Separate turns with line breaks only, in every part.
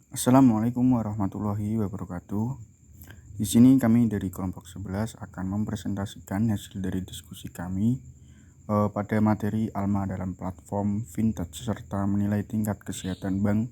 Assalamualaikum warahmatullahi wabarakatuh. Di sini kami dari kelompok 11 akan mempresentasikan hasil dari diskusi kami pada materi ALMA dalam platform vintage serta menilai tingkat kesehatan bank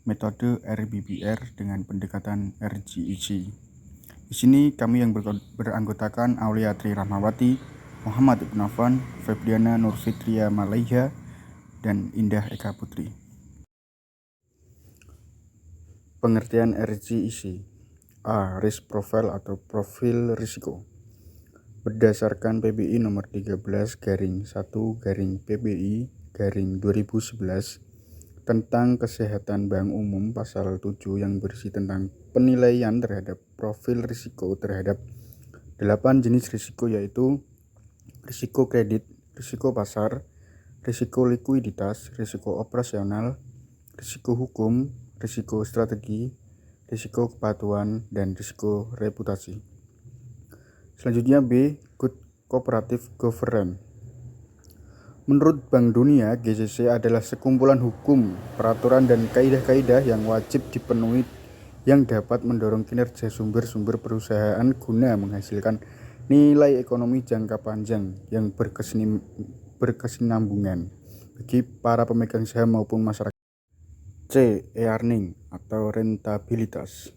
metode RBBR dengan pendekatan RGEC. Di sini kami yang beranggotakan Aulia Tri Rahmawati, Muhammad Ibn Affan, Febriana Nurfitria Malaiha, dan Indah Eka Putri. Pengertian RGEC. A. Risk Profile atau profil risiko. Berdasarkan PBI nomor 13/1/PBI/2011 tentang kesehatan bank umum pasal 7 yang berisi tentang penilaian terhadap profil risiko terhadap 8 jenis risiko, yaitu risiko kredit, risiko pasar, risiko likuiditas, risiko operasional, risiko hukum, risiko strategi, risiko kepatuhan, dan risiko reputasi. Selanjutnya B. Good Cooperative Governance. Menurut Bank Dunia, GCC adalah sekumpulan hukum, peraturan, dan kaidah-kaidah yang wajib dipenuhi yang dapat mendorong kinerja sumber-sumber perusahaan guna menghasilkan nilai ekonomi jangka panjang yang berkesinambungan bagi para pemegang saham maupun masyarakat. C. Earning atau rentabilitas.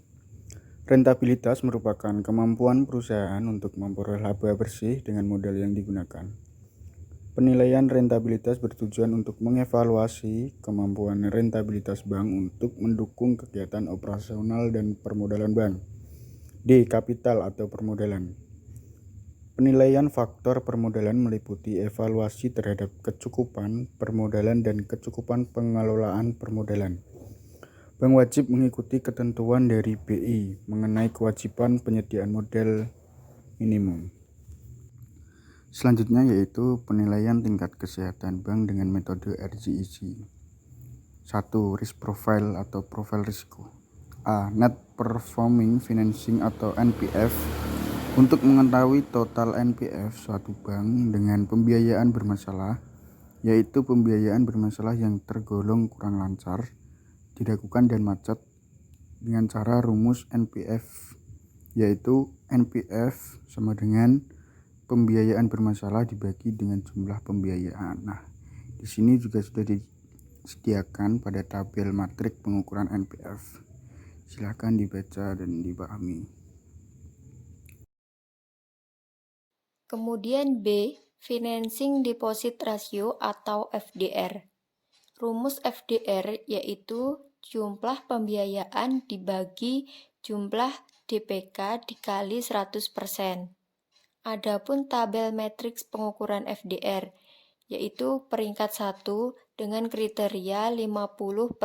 Rentabilitas merupakan kemampuan perusahaan untuk memperoleh laba bersih dengan modal yang digunakan. Penilaian rentabilitas bertujuan untuk mengevaluasi kemampuan rentabilitas bank untuk mendukung kegiatan operasional dan permodalan bank. D. Kapital atau permodalan. Penilaian faktor permodalan meliputi evaluasi terhadap kecukupan permodalan dan kecukupan pengelolaan permodalan. Bank wajib mengikuti ketentuan dari BI mengenai kewajiban penyediaan modal minimum. Selanjutnya yaitu penilaian tingkat kesehatan bank dengan metode RGEC. 1. Risk Profile atau profil risiko. A. Net Performing Financing atau NPF. Untuk mengetahui total NPF suatu bank dengan pembiayaan bermasalah, yaitu pembiayaan bermasalah yang tergolong kurang lancar, dilakukan dan macet dengan cara rumus NPF, yaitu NPF sama dengan pembiayaan bermasalah dibagi dengan jumlah pembiayaan. Nah, di sini juga sudah disediakan pada tabel matrik pengukuran NPF. Silakan dibaca dan dipahami.
Kemudian B. Financing Deposit Ratio atau FDR. Rumus FDR yaitu jumlah pembiayaan dibagi jumlah DPK dikali 100%. Adapun tabel matriks pengukuran FDR yaitu peringkat 1 dengan kriteria 50%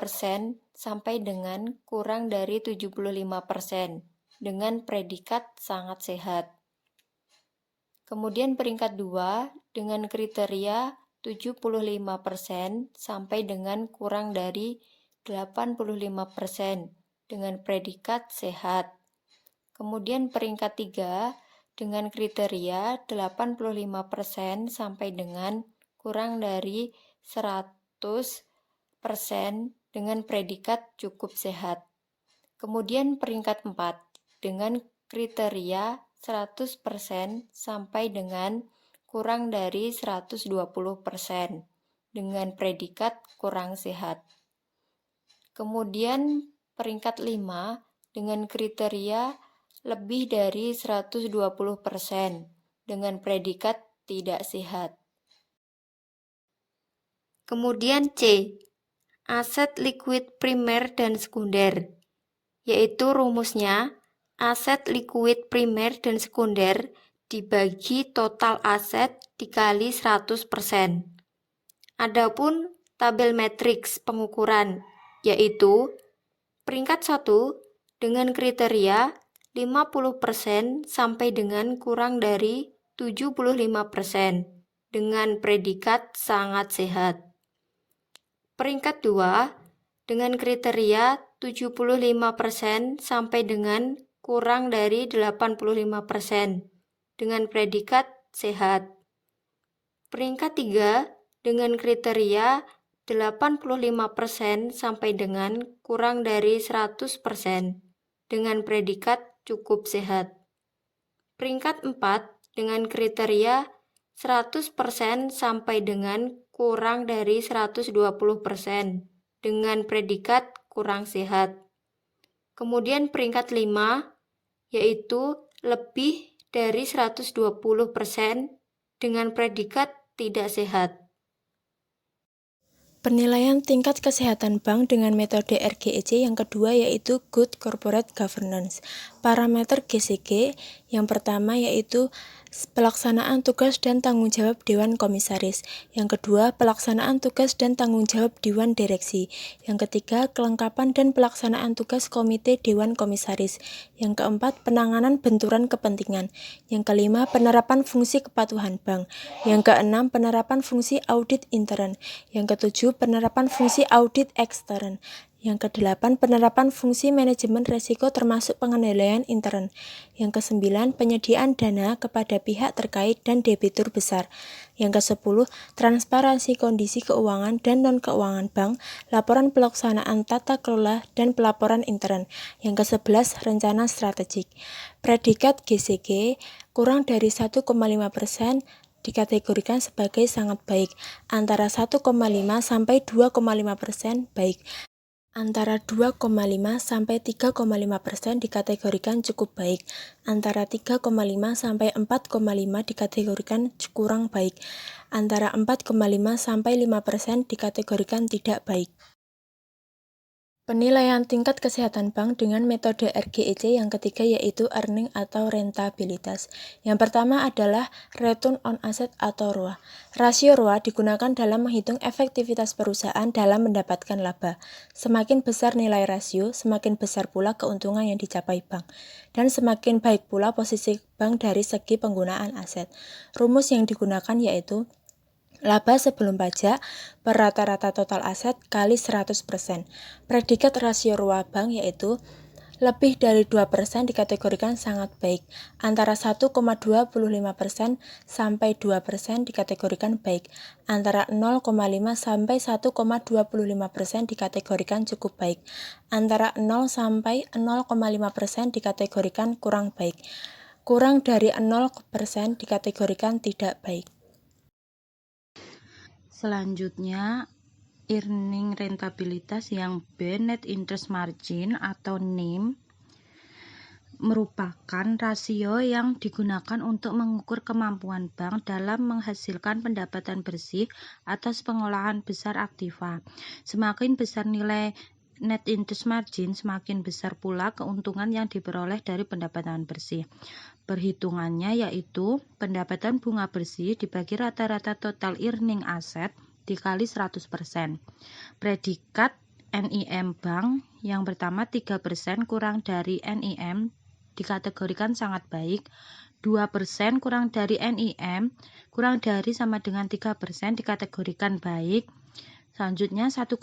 sampai dengan kurang dari 75% dengan predikat sangat sehat. Kemudian peringkat 2 dengan kriteria 75% sampai dengan kurang dari 85% dengan predikat sehat. Kemudian peringkat 3 dengan kriteria 85% sampai dengan kurang dari 100% dengan predikat cukup sehat. Kemudian peringkat 4 dengan kriteria 100% sampai dengan kurang dari 120% dengan predikat kurang sehat. Kemudian peringkat 5 dengan kriteria lebih dari 120% dengan predikat tidak sehat. Kemudian C. Aset likuid primer dan sekunder, yaitu rumusnya aset likuid primer dan sekunder dibagi total aset dikali 100%. Adapun tabel matriks pengukuran yaitu peringkat 1 dengan kriteria 50% sampai dengan kurang dari 75% dengan predikat sangat sehat. Peringkat 2 dengan kriteria 75% sampai dengan kurang dari 85% dengan predikat sehat. Peringkat 3 dengan kriteria 85% sampai dengan kurang dari 100% dengan predikat cukup sehat. Peringkat 4 dengan kriteria 100% sampai dengan kurang dari 120% dengan predikat kurang sehat. Kemudian peringkat 5 yaitu lebih dari 120% dengan predikat tidak sehat.
Penilaian tingkat kesehatan bank dengan metode RGEC yang kedua yaitu Good Corporate Governance. Parameter GCG yang pertama yaitu pelaksanaan tugas dan tanggung jawab Dewan Komisaris. Yang kedua, pelaksanaan tugas dan tanggung jawab Dewan Direksi. Yang ketiga, kelengkapan dan pelaksanaan tugas Komite Dewan Komisaris. Yang keempat, penanganan benturan kepentingan. Yang kelima, penerapan fungsi kepatuhan bank. Yang keenam, penerapan fungsi audit intern. Yang ketujuh, penerapan fungsi audit ekstern. Yang kedelapan, penerapan fungsi manajemen risiko termasuk pengendalian intern. Yang kesembilan, penyediaan dana kepada pihak terkait dan debitur besar. Yang kesepuluh, transparansi kondisi keuangan dan non-keuangan bank, laporan pelaksanaan tata kelola dan pelaporan intern. Yang kesebelas, rencana strategik. Predikat GCG kurang dari 1,5% dikategorikan sebagai sangat baik, antara 1,5 sampai 2,5% baik. Antara 2,5 sampai 3,5% dikategorikan cukup baik. Antara 3,5 sampai 4,5 dikategorikan kurang baik. Antara 4,5 sampai 5% dikategorikan tidak baik. Penilaian tingkat kesehatan bank dengan metode RGEC yang ketiga yaitu earning atau rentabilitas. Yang pertama adalah return on asset atau ROA. Rasio ROA digunakan dalam menghitung efektivitas perusahaan dalam mendapatkan laba. Semakin besar nilai rasio, semakin besar pula keuntungan yang dicapai bank. Dan semakin baik pula posisi bank dari segi penggunaan aset. Rumus yang digunakan yaitu laba sebelum pajak per rata-rata total aset kali 100%. Predikat rasio ROA bank yaitu lebih dari 2% dikategorikan sangat baik. Antara 1,25% sampai 2% dikategorikan baik. Antara 0,5 sampai 1,25% dikategorikan cukup baik. Antara 0 sampai 0,5% dikategorikan kurang baik. Kurang dari 0% dikategorikan tidak baik.
Selanjutnya, earning rentabilitas yang B, net interest margin atau NIM, merupakan rasio yang digunakan untuk mengukur kemampuan bank dalam menghasilkan pendapatan bersih atas pengolahan besar aktiva. Semakin besar nilai net interest margin, semakin besar pula keuntungan yang diperoleh dari pendapatan bersih. Perhitungannya yaitu pendapatan bunga bersih dibagi rata-rata total earning aset dikali 100%. Predikat NIM bank yang pertama 3% kurang dari NIM dikategorikan sangat baik. 2% kurang dari NIM kurang dari sama dengan 3% dikategorikan baik. Selanjutnya 1,5%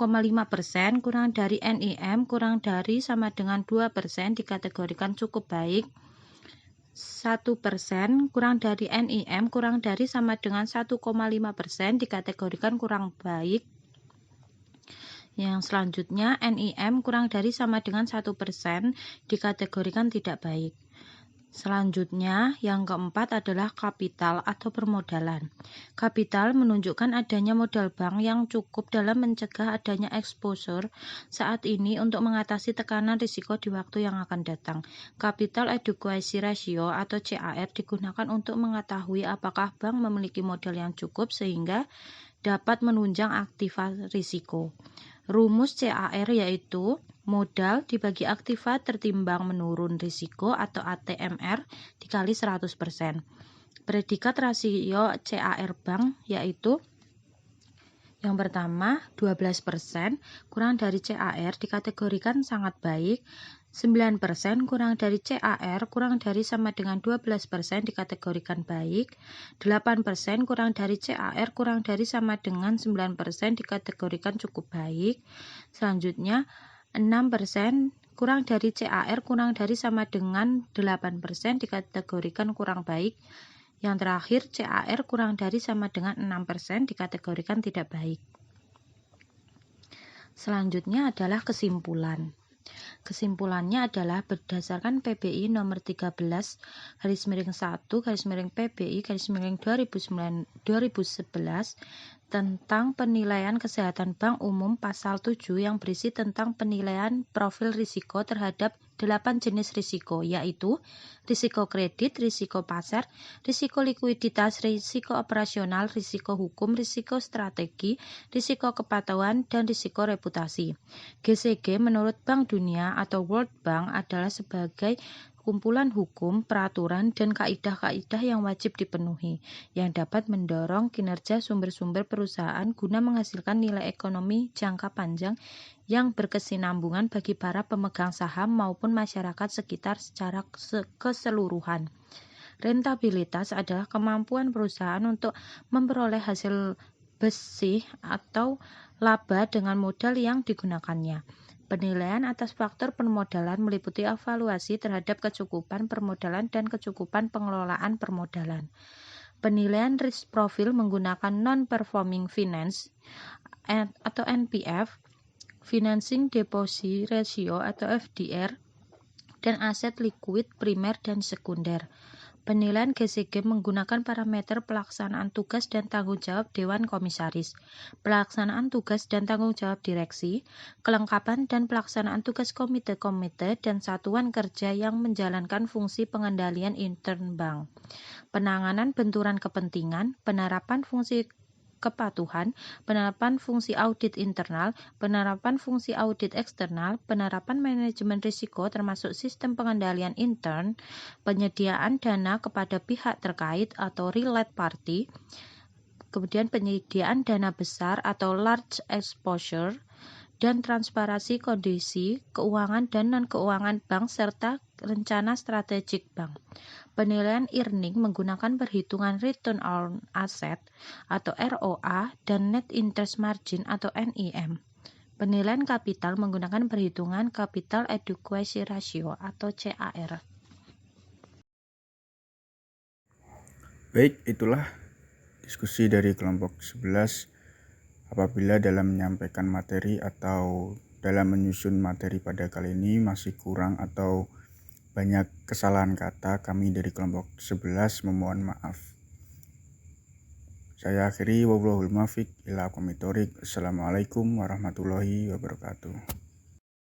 kurang dari NIM kurang dari sama dengan 2% dikategorikan cukup baik. 1% kurang dari NIM kurang dari sama dengan 1,5% dikategorikan kurang baik. Yang selanjutnya NIM kurang dari sama dengan 1% dikategorikan tidak baik. Selanjutnya yang keempat adalah kapital atau permodalan. Kapital menunjukkan adanya modal bank yang cukup dalam mencegah adanya exposure saat ini untuk mengatasi tekanan risiko di waktu yang akan datang. Capital Adequacy Ratio atau CAR digunakan untuk mengetahui apakah bank memiliki modal yang cukup sehingga dapat menunjang aktiva risiko. Rumus CAR yaitu modal dibagi aktiva tertimbang menurun risiko atau ATMR dikali 100%. Predikat rasio CAR bank yaitu yang pertama 12% kurang dari CAR dikategorikan sangat baik. 9% kurang dari CAR kurang dari sama dengan 12% dikategorikan baik. 8% kurang dari CAR kurang dari sama dengan 9% dikategorikan cukup baik. Selanjutnya 6% kurang dari CAR kurang dari sama dengan 8% dikategorikan kurang baik. Yang terakhir CAR kurang dari sama dengan 6% dikategorikan tidak baik. Selanjutnya adalah kesimpulan. Kesimpulannya adalah berdasarkan PBI nomor 13/PBI/PBI/2011 tentang penilaian kesehatan bank umum pasal 7 yang berisi tentang penilaian profil risiko terhadap 8 jenis risiko, yaitu risiko kredit, risiko pasar, risiko likuiditas, risiko operasional, risiko hukum, risiko strategi, risiko kepatuhan, dan risiko reputasi. GCG menurut Bank Dunia atau World Bank adalah sebagai kumpulan hukum, peraturan, dan kaidah-kaidah yang wajib dipenuhi, yang dapat mendorong kinerja sumber-sumber perusahaan guna menghasilkan nilai ekonomi jangka panjang yang berkesinambungan bagi para pemegang saham maupun masyarakat sekitar secara keseluruhan. Rentabilitas adalah kemampuan perusahaan untuk memperoleh hasil bersih atau laba dengan modal yang digunakannya. Penilaian atas faktor permodalan meliputi evaluasi terhadap kecukupan permodalan dan kecukupan pengelolaan permodalan. Penilaian risk profile menggunakan non-performing finance atau NPF, financing deposit ratio atau FDR, dan aset liquid primer dan sekunder. Penilaian GCG menggunakan parameter pelaksanaan tugas dan tanggung jawab Dewan Komisaris, pelaksanaan tugas dan tanggung jawab direksi, kelengkapan dan pelaksanaan tugas komite-komite dan satuan kerja yang menjalankan fungsi pengendalian intern bank, penanganan benturan kepentingan, penerapan fungsi kepatuhan, penerapan fungsi audit internal, penerapan fungsi audit eksternal, penerapan manajemen risiko termasuk sistem pengendalian intern, penyediaan dana kepada pihak terkait atau related party, kemudian penyediaan dana besar atau large exposure, dan transparansi kondisi keuangan dan non-keuangan bank serta rencana strategik bank. Penilaian earning menggunakan perhitungan return on asset atau ROA dan net interest margin atau NIM. Penilaian kapital menggunakan perhitungan capital adequacy ratio atau CAR.
Baik, itulah diskusi dari kelompok 11. Apabila dalam menyampaikan materi atau dalam menyusun materi pada kali ini masih kurang atau banyak kesalahan kata, kami dari kelompok 11 memohon maaf. Saya akhiri, wallahul muwaffiq ila aqwamit thoriq. Assalamualaikum warahmatullahi wabarakatuh.